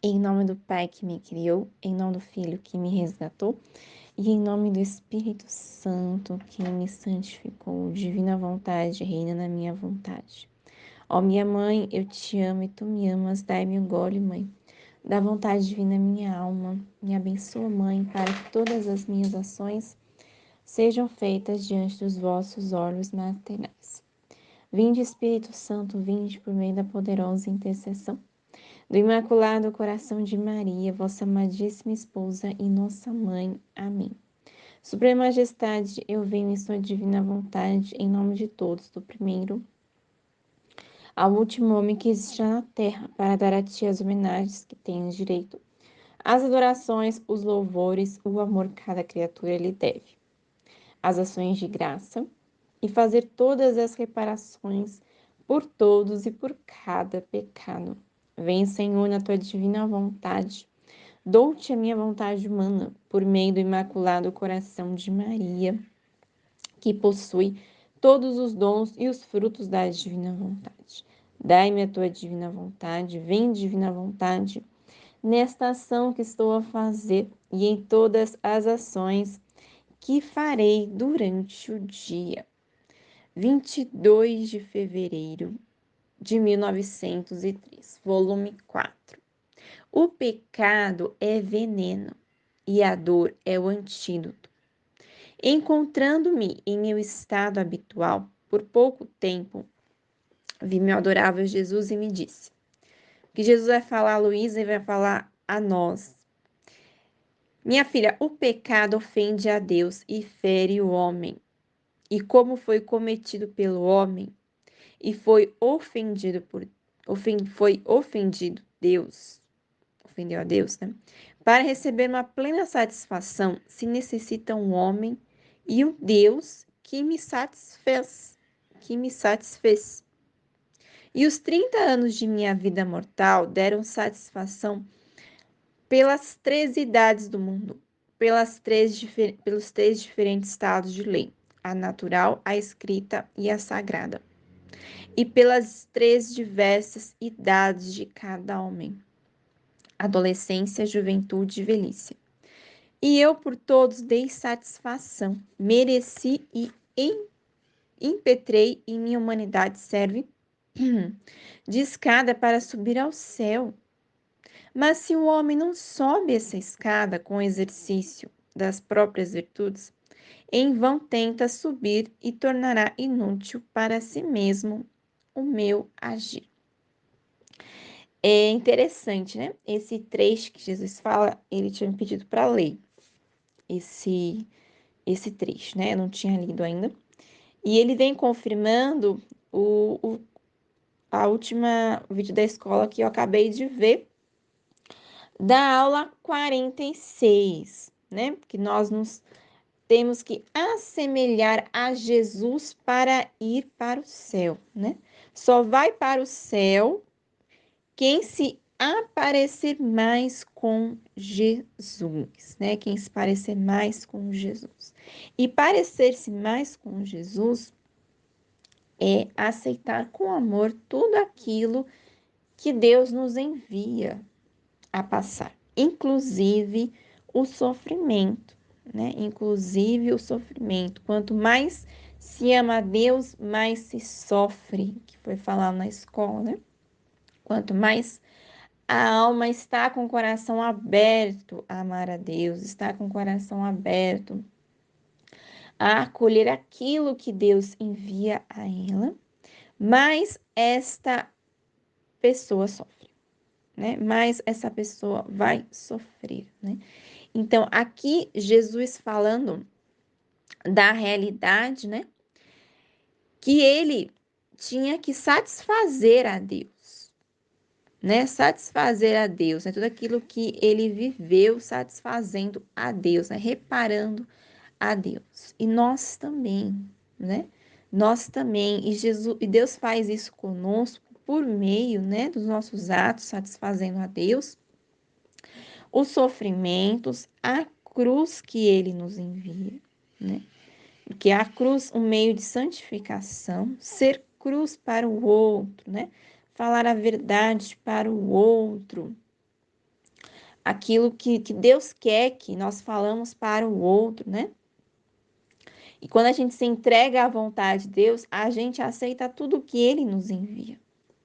Em nome do Pai que me criou, em nome do Filho que me resgatou, e em nome do Espírito Santo que me santificou. Divina vontade, reina na minha vontade. Ó minha mãe, eu te amo e tu me amas, dai-me um gole, mãe. Da vontade divina minha alma, me abençoa, mãe, para que todas as minhas ações sejam feitas diante dos vossos olhos maternais. Vinde, Espírito Santo, vinde por meio da poderosa intercessão do Imaculado Coração de Maria, vossa amadíssima esposa e nossa mãe. Amém. Suprema Majestade, eu venho em sua divina vontade, em nome de todos, do primeiro ao último homem que existe na terra, para dar a ti as homenagens que tens direito, as adorações, os louvores, o amor que cada criatura lhe deve, as ações de graça, e fazer todas as reparações por todos e por cada pecado. Vem, Senhor, na tua divina vontade. Dou-te a minha vontade humana, por meio do Imaculado Coração de Maria, que possui todos os dons e os frutos da divina vontade. Dai-me a tua divina vontade, vem divina vontade, nesta ação que estou a fazer e em todas as ações que farei durante o dia. 22 de fevereiro de 1903, volume 4. O pecado é veneno e a dor é o antídoto. Encontrando-me em meu estado habitual, por pouco tempo, vi meu adorável Jesus e me disse que Jesus vai falar a Luísa e vai falar a nós. Minha filha, o pecado ofende a Deus e fere o homem. E como foi cometido pelo homem e foi ofendido Deus, ofendeu a Deus, né? Para receber uma plena satisfação, se necessita um homem e um Deus que me satisfez. E os 30 anos de minha vida mortal deram satisfação pelas 3 idades do mundo, pelos 3 diferentes estados de lei, a natural, a escrita e a sagrada, e pelas 3 diversas idades de cada homem, adolescência, juventude e velhice. E eu por todos dei satisfação, mereci e impetrei, e minha humanidade serve de escada para subir ao céu. Mas se o homem não sobe essa escada com o exercício das próprias virtudes, em vão tenta subir e tornará inútil para si mesmo o meu agir. É interessante, né? Esse trecho que Jesus fala, ele tinha me pedido para ler esse trecho, né? Eu não tinha lido ainda. E ele vem confirmando a última vídeo da escola que eu acabei de ver, da aula 46, né? Que nós nos temos que assemelhar a Jesus para ir para o céu, né? Só vai para o céu quem se aparecer mais com Jesus, né? Quem se parecer mais com Jesus. E parecer-se mais com Jesus é aceitar com amor tudo aquilo que Deus nos envia a passar, inclusive o sofrimento, né? Inclusive o sofrimento. Quanto mais se ama a Deus, mais se sofre, que foi falado na escola, né? Quanto mais a alma está com o coração aberto a amar a Deus, está com o coração aberto a acolher aquilo que Deus envia a ela, mais esta pessoa sofre, né? Mais essa pessoa vai sofrer, né? Então, aqui Jesus falando da realidade, né? Que ele tinha que satisfazer a Deus, né? Satisfazer a Deus, né? Tudo aquilo que ele viveu satisfazendo a Deus, né? Reparando a Deus. E nós também, né? Nós também. E Deus faz isso conosco por meio, né? Dos nossos atos, satisfazendo a Deus, os sofrimentos, a cruz que ele nos envia, né? Porque a cruz, um meio de santificação, ser cruz para o outro, né? Falar a verdade para o outro, aquilo que Deus quer que nós falamos para o outro, né? E quando a gente se entrega à vontade de Deus, a gente aceita tudo que Ele nos envia,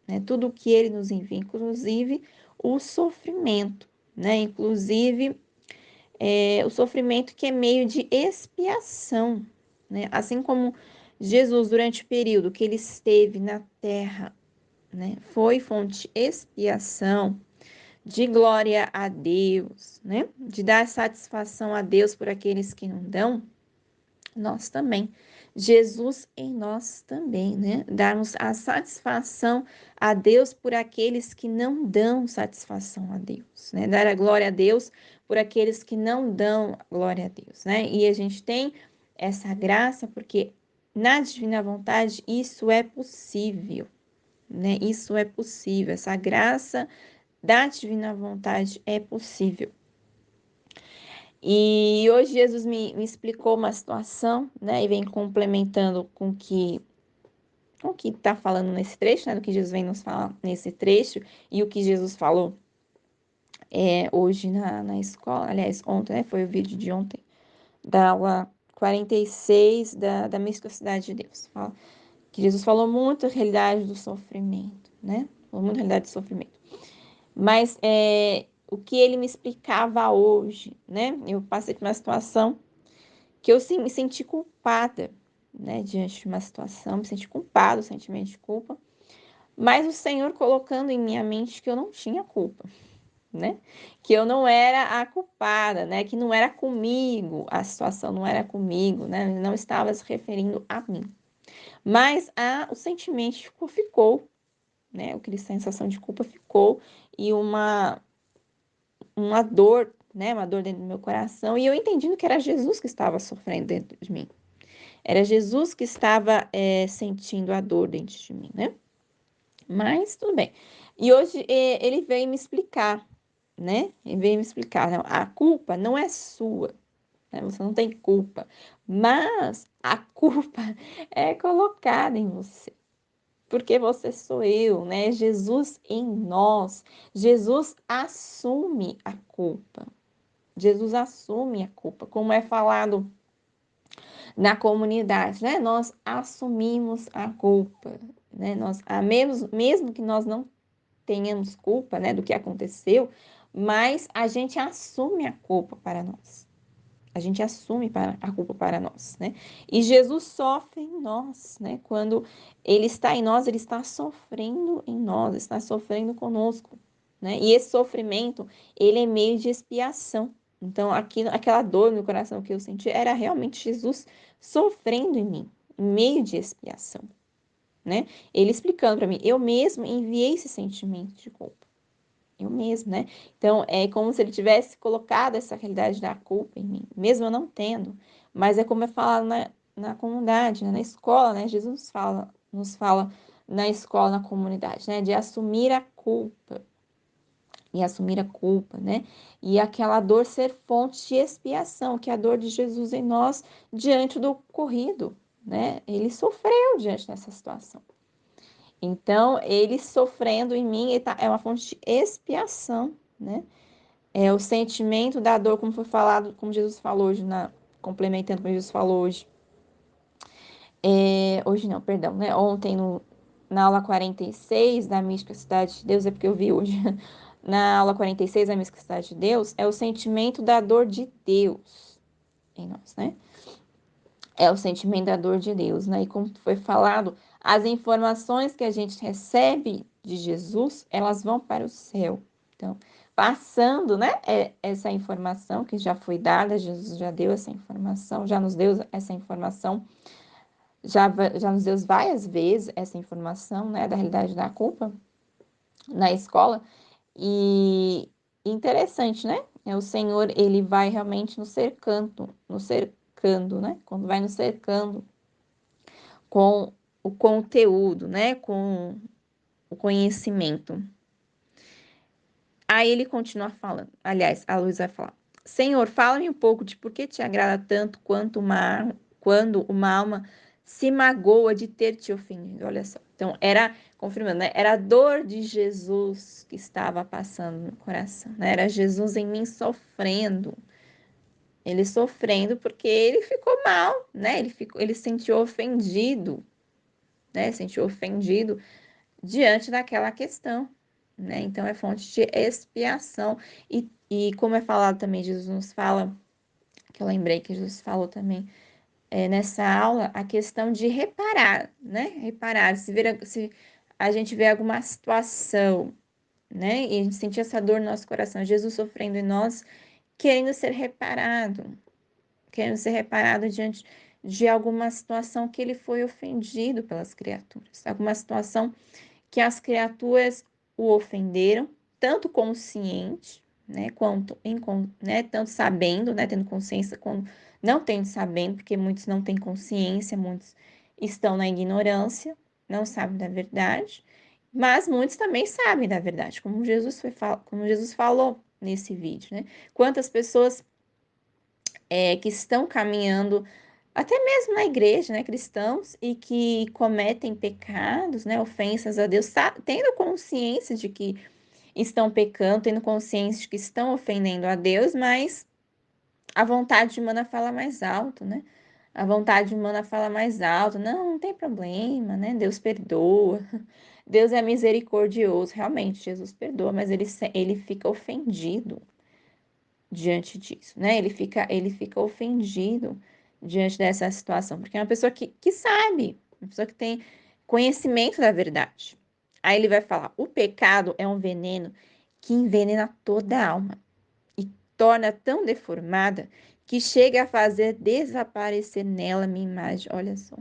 né? Tudo que Ele nos envia, inclusive o sofrimento, né? Inclusive o sofrimento que é meio de expiação, né? Assim como Jesus, durante o período que Ele esteve na terra, né? Foi fonte de expiação, de glória a Deus, né? De dar satisfação a Deus por aqueles que não dão, nós também. Jesus em nós também, né? Darmos a satisfação a Deus por aqueles que não dão satisfação a Deus, né? Dar a glória a Deus por aqueles que não dão glória a Deus, né? E a gente tem essa graça porque na divina vontade isso é possível, né? Isso é possível, essa graça da divina vontade é possível. E hoje Jesus me explicou uma situação, né? E vem complementando com o que está falando nesse trecho, né? Do que Jesus vem nos falar nesse trecho e o que Jesus falou hoje na escola. Aliás, ontem, né? Foi o vídeo de ontem, da aula 46 da Misticidade de Deus. Fala, que Jesus falou muito a realidade do sofrimento, né? Falou muito a realidade do sofrimento. Mas o que ele me explicava hoje, né? Eu passei por uma situação que eu sim, me senti culpada, né? Diante de uma situação, me senti culpada, o sentimento de culpa. Mas o Senhor colocando em minha mente que eu não tinha culpa, né? Que eu não era a culpada, né? Que não era comigo, a situação não era comigo, né? Não estava se referindo a mim. Mas o sentimento ficou, né? Aquela sensação de culpa ficou e uma dor, né? Uma dor dentro do meu coração. E eu entendendo que era Jesus que estava sofrendo dentro de mim. Era Jesus que estava sentindo a dor dentro de mim, né? Mas tudo bem. E hoje ele veio me explicar, né? Ele veio me explicar, né? A culpa não é sua, né? Você não tem culpa, mas a culpa é colocada em você. Porque você sou eu, né? Jesus em nós. Jesus assume a culpa. Jesus assume a culpa, como é falado na comunidade, né? Nós assumimos a culpa, né? Mesmo que nós não tenhamos culpa, né, do que aconteceu, mas a gente assume a culpa para nós. A gente assume a culpa para nós, né? E Jesus sofre em nós, né? Quando ele está em nós, ele está sofrendo em nós, está sofrendo conosco, né? E esse sofrimento, ele é meio de expiação. Então, aquela dor no coração que eu senti era realmente Jesus sofrendo em mim, em meio de expiação, né? Ele explicando para mim, eu mesmo enviei esse sentimento de culpa. Eu mesmo, né? Então, é como se ele tivesse colocado essa realidade da culpa em mim, mesmo eu não tendo. Mas é como é falado na comunidade, né? Na escola, né? Jesus nos fala na escola, na comunidade, né? De assumir a culpa. E assumir a culpa, né? E aquela dor ser fonte de expiação, que é a dor de Jesus em nós diante do ocorrido, né? Ele sofreu diante dessa situação. Então, ele sofrendo em mim é uma fonte de expiação, né? É o sentimento da dor, como foi falado, como Jesus falou hoje, complementando como Jesus falou hoje. Hoje não, perdão, né? Ontem, na aula 46 da Mística Cidade de Deus, é porque eu vi hoje. Na aula 46 da Mística Cidade de Deus, é o sentimento da dor de Deus em nós, né? É o sentimento da dor de Deus, né? E como foi falado, as informações que a gente recebe de Jesus, elas vão para o céu. Então, passando, né, essa informação que já foi dada, Jesus já deu essa informação, já nos deu essa informação, já nos deu várias vezes essa informação, né, da realidade da culpa na escola. E interessante, né? O Senhor, ele vai realmente nos cercando, né? Quando vai nos cercando com o conteúdo, né? Com o conhecimento. Aí ele continua falando. Aliás, a Luz vai falar. Senhor, fala-me um pouco de por que te agrada tanto quando uma alma se magoa de ter te ofendido, olha só. Então, era, confirmando, né? Era a dor de Jesus que estava passando no coração, né? Era Jesus em mim sofrendo. Ele sofrendo porque ele ficou mal, né? Ele sentiu ofendido, né? Sentiu ofendido diante daquela questão, né? Então, é fonte de expiação. E como é falado também, Jesus nos fala, que eu lembrei que Jesus falou também, nessa aula, a questão de reparar, né? Reparar, se a gente vê alguma situação, né? E a gente sentir essa dor no nosso coração, Jesus sofrendo em nós, querendo ser reparado diante de alguma situação que ele foi ofendido pelas criaturas, alguma situação que as criaturas o ofenderam, tanto consciente, né, quanto né, tanto sabendo, né, tendo consciência, quanto não tendo sabendo, porque muitos não têm consciência, muitos estão na ignorância, não sabem da verdade, mas muitos também sabem da verdade, como Jesus falou nesse vídeo, né? Quantas pessoas que estão caminhando até mesmo na igreja, né, cristãos, e que cometem pecados, né, ofensas a Deus, tendo consciência de que estão pecando, tendo consciência de que estão ofendendo a Deus, mas a vontade humana fala mais alto, né? A vontade humana fala mais alto. Não, não tem problema, né? Deus perdoa. Deus é misericordioso. Realmente, Jesus perdoa, mas ele fica ofendido diante disso, né? Ele fica ofendido diante dessa situação, porque é uma pessoa que sabe, uma pessoa que tem conhecimento da verdade. Aí ele vai falar: o pecado é um veneno que envenena toda a alma e torna tão deformada que chega a fazer desaparecer nela minha imagem. Olha só.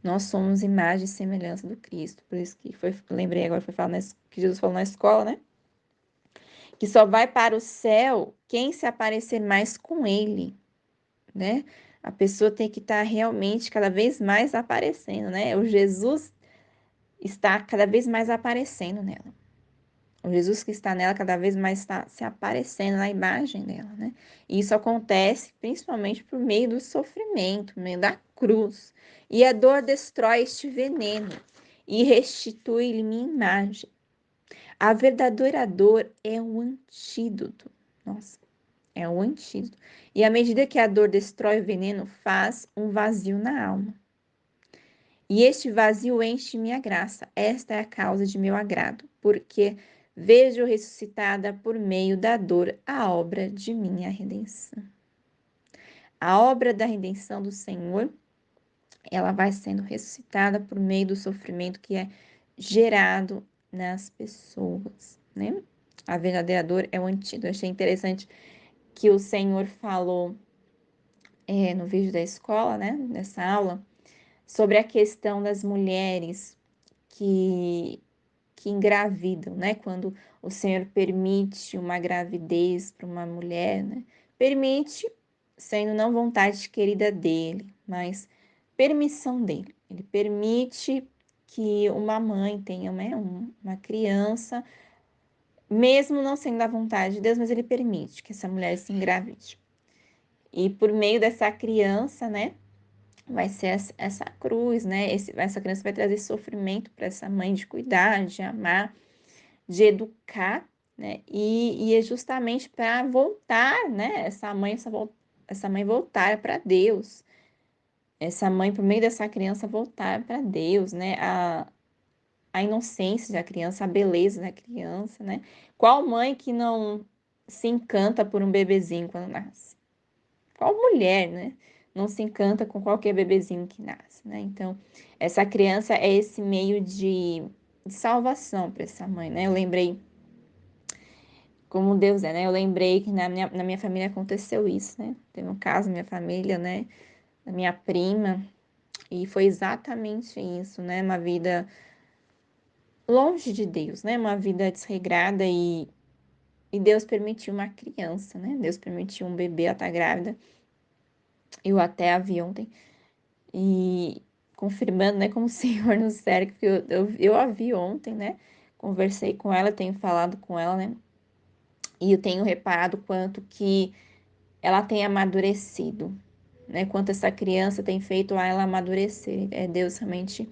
Nós somos imagem e semelhança do Cristo. Por isso que lembrei agora, foi falar que Jesus falou na escola, né? Que só vai para o céu quem se aparecer mais com ele, né? A pessoa tem que estar realmente cada vez mais aparecendo, né? O Jesus está cada vez mais aparecendo nela. O Jesus que está nela cada vez mais está se aparecendo na imagem dela, né? E isso acontece principalmente por meio do sofrimento, por meio da cruz. E a dor destrói este veneno e restitui-lhe minha imagem. A verdadeira dor é um antídoto. Nossa, é um antídoto. E à medida que a dor destrói o veneno, faz um vazio na alma. E este vazio enche minha graça. Esta é a causa de meu agrado, porque vejo ressuscitada por meio da dor a obra de minha redenção. A obra da redenção do Senhor, ela vai sendo ressuscitada por meio do sofrimento que é gerado nas pessoas, né? A verdadeira dor é o antídoto. Eu achei interessante que o Senhor falou no vídeo da escola, né? Nessa aula, sobre a questão das mulheres que engravidam, né? Quando o Senhor permite uma gravidez para uma mulher, né? Permite, sendo não vontade querida dele, mas permissão dele. Ele permite que uma mãe tenha, né, uma criança, mesmo não sendo da vontade de Deus, mas ele permite que essa mulher se engravide. E por meio dessa criança, né, vai ser essa cruz, né? Essa criança vai trazer sofrimento para essa mãe de cuidar, de amar, de educar, né? E é justamente para voltar, né? Essa mãe voltar para Deus. Essa mãe, por meio dessa criança, voltar para Deus, né? A inocência da criança, a beleza da criança, né? Qual mãe que não se encanta por um bebezinho quando nasce? Qual mulher, né? Não se encanta com qualquer bebezinho que nasce, né? Então, essa criança é esse meio de salvação para essa mãe, né? Eu lembrei como Deus é, né? Eu lembrei que na minha família aconteceu isso, né? Teve um caso na minha família, né? Da minha prima, e foi exatamente isso, né? Uma vida longe de Deus, né? Uma vida desregrada e Deus permitiu uma criança, né? Deus permitiu um bebê, ela tá grávida. Eu até a vi ontem. E confirmando, né, como o Senhor nos cerca, porque eu a vi ontem, né? Conversei com ela, tenho falado com ela, né? E eu tenho reparado quanto que ela tem amadurecido, né? Quanto essa criança tem feito a ela amadurecer. É Deus realmente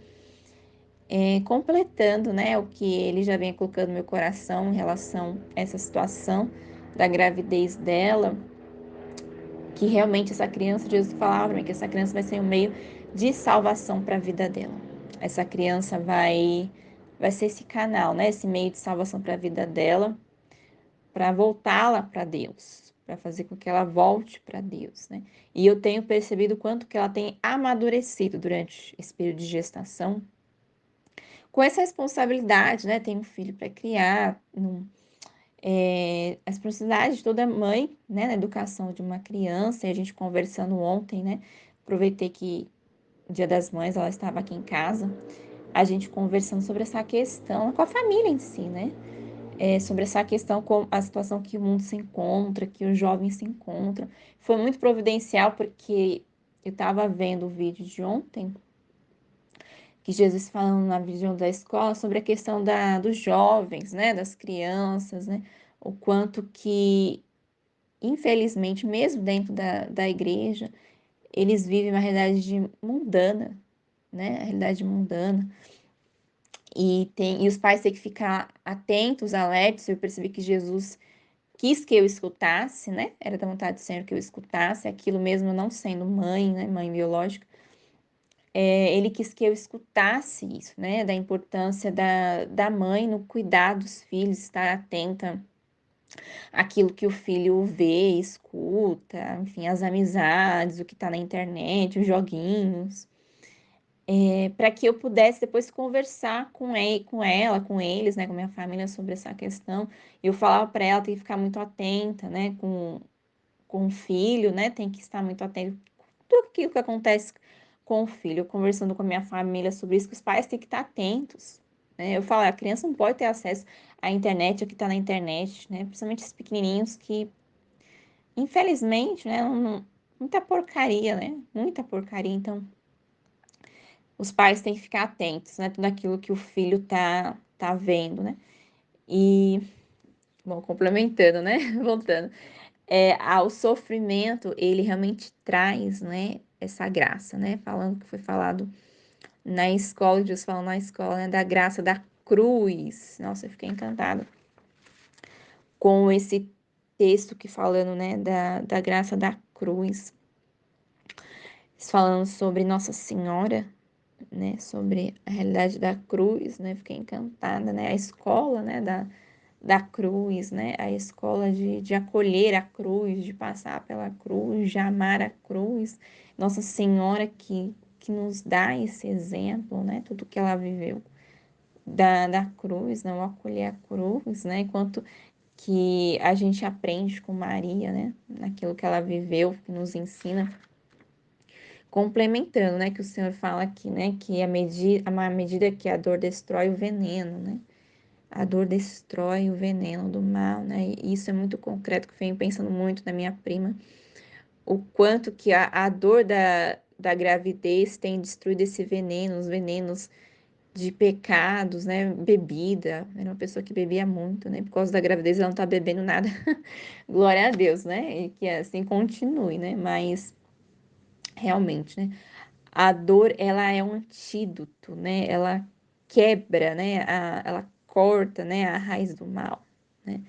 completando, né, o que ele já vem colocando no meu coração em relação a essa situação da gravidez dela, que realmente essa criança, Jesus falava para mim que essa criança vai ser um meio de salvação para a vida dela. Essa criança vai ser esse canal, né, esse meio de salvação para a vida dela, para voltá-la para Deus, para fazer com que ela volte para Deus, né? E eu tenho percebido o quanto que ela tem amadurecido durante esse período de gestação, com essa responsabilidade, né? Tem um filho para criar, a responsabilidade de toda mãe, né? Na educação de uma criança, e a gente conversando ontem, né? Aproveitei que Dia das Mães ela estava aqui em casa, a gente conversando sobre essa questão com a família em si, né? Sobre essa questão com a situação que o mundo se encontra, que os jovens se encontram. Foi muito providencial porque eu estava vendo o vídeo de ontem, que Jesus falando na visão da escola sobre a questão dos jovens, né, das crianças, né, o quanto que, infelizmente, mesmo dentro da igreja, eles vivem uma realidade mundana, né, a realidade mundana, e os pais têm que ficar atentos, alertos. Eu percebi que Jesus quis que eu escutasse, né, era da vontade do Senhor que eu escutasse aquilo mesmo não sendo mãe, né, mãe biológica. Ele quis que eu escutasse isso, né? Da importância da mãe no cuidar dos filhos, estar atenta àquilo que o filho vê, escuta, enfim, as amizades, o que está na internet, os joguinhos, para que eu pudesse depois conversar com ela, com eles, né? Com minha família sobre essa questão. Eu falava para ela tem que ficar muito atenta, né? Com o filho, né? Tem que estar muito atento a tudo aquilo que acontece com o filho. Eu conversando com a minha família sobre isso, que os pais têm que estar atentos, né? Eu falo, a criança não pode ter acesso à internet, ao que está na internet, né? Principalmente os pequenininhos que, infelizmente, né? Muita porcaria, né? Muita porcaria. Então, os pais têm que ficar atentos, né? Tudo aquilo que o filho tá vendo, né? E, bom, complementando, né? Voltando. Ao sofrimento, ele realmente traz, né, essa graça, né? Falando que foi falado na escola, Jesus falando na escola, né, da graça da cruz. Nossa, eu fiquei encantada com esse texto que falando, né, da graça da cruz. Falando sobre Nossa Senhora, né, sobre a realidade da cruz, né? Fiquei encantada, né? A escola, né, da cruz, né? A escola de acolher a cruz, de passar pela cruz, de amar a cruz. Nossa Senhora que nos dá esse exemplo, né? Tudo que ela viveu da cruz, não acolher a cruz, né? Enquanto que a gente aprende com Maria, né? Naquilo que ela viveu, que nos ensina. Complementando, né? Que o Senhor fala aqui, né? Que à medida que a dor destrói o veneno, né? A dor destrói o veneno do mal, né? E isso é muito concreto, que eu venho pensando muito na minha prima, o quanto que a dor da gravidez tem destruído esse veneno, os venenos de pecados, né? Bebida, era uma pessoa que bebia muito, né? Por causa da gravidez ela não tá bebendo nada, glória a Deus, né? E que assim continue, né? Mas realmente, né? A dor, ela é um antídoto, né? Ela quebra, né? Ela corta, né? A raiz do mal, né?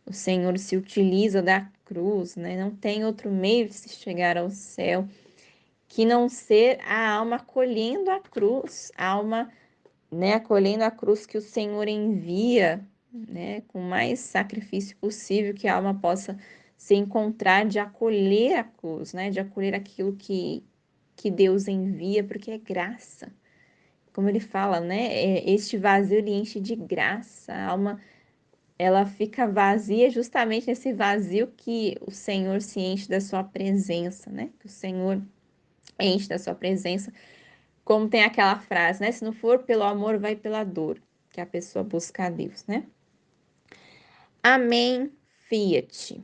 O Senhor se utiliza da cruz, né? Não tem outro meio de se chegar ao céu que não ser a alma acolhendo a cruz, a alma, né? Acolhendo a cruz que o Senhor envia, né? Com o mais sacrifício possível que a alma possa se encontrar de acolher a cruz, né? De acolher aquilo que Deus envia, porque é graça. Como ele fala, né? Este vazio ele enche de graça. A alma, ela fica vazia justamente nesse vazio que o Senhor se enche da sua presença, né? Que o Senhor enche da sua presença. Como tem aquela frase, né? Se não for pelo amor, vai pela dor, que a pessoa busca a Deus, né? Amém, Fiat.